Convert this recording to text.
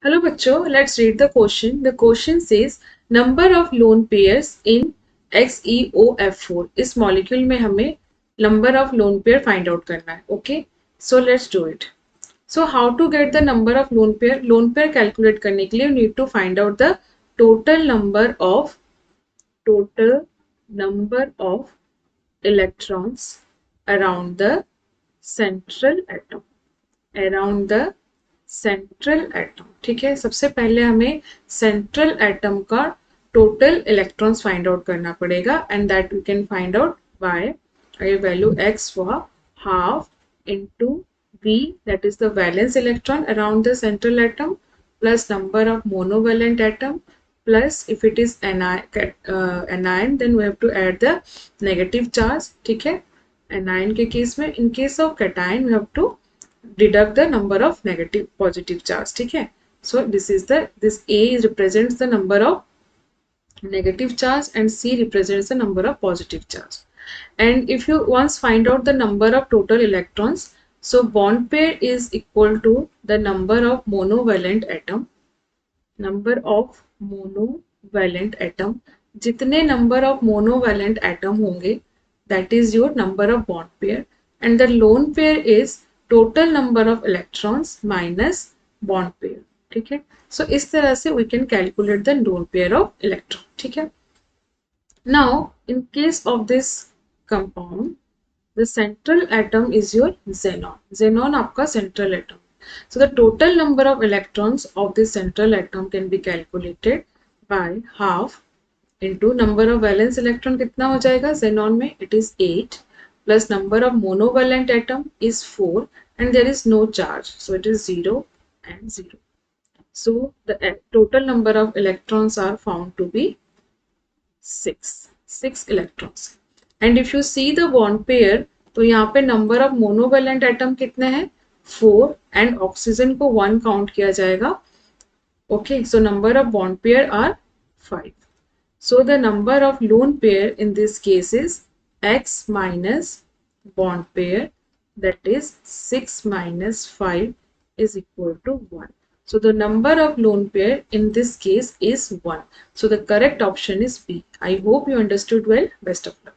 Hello बच्चों, let's read the question. The question says number of lone pairs in XeOF4. इस molecule में हमें number of lone pair find out करना है. Okay, so let's do it. So how to get the number of lone pair? Lone pair calculate करने के लिए need to find out the total number of electrons around the central atom. Around the central atom. ठीक है, सबसे पहले हमें central atom का total electrons find out करना पड़ेगा and that we can find out by a value x for half into v, that is the valence electron around the central atom, plus number of monovalent atom, plus if it is anion then we have to add the negative charge. ठीक है, anion के case में, in case of cation we have to deduct the number of negative positive charge. ठीक है, so this A represents the number of negative charge and C represents the number of positive charge. And if you once find out the number of total electrons, so bond pair is equal to the number of monovalent atom. Number of monovalent atom, जितने number of monovalent atom होंगे, that is your number of bond pair, and the lone pair is total number of electrons minus bond pair. ठीक है, so इस तरह से we can calculate the lone pair of electron. ठीक है, now in case of this compound, the central atom is your xenon. Xenon आपका central atom. So the total number of electrons of this central atom can be calculated by half into number of valence electron. कितना हो जाएगा xenon में? It is 8 plus number of monovalent atom is 4 and there is no charge, so it is 0 and 0. So the total number of electrons are found to be 6 electrons. And if you see the bond pair, तो यहाँ पे number of monovalent atom कितने हैं? 4 and oxygen को 1 count किया जाएगा. Okay, so number of bond pair are 5. So the number of lone pair in this case is x minus bond pair, that is 6 minus 5 is equal to 1. So the number of lone pair in this case is 1. So the correct option is B. I hope you understood well. Best of luck.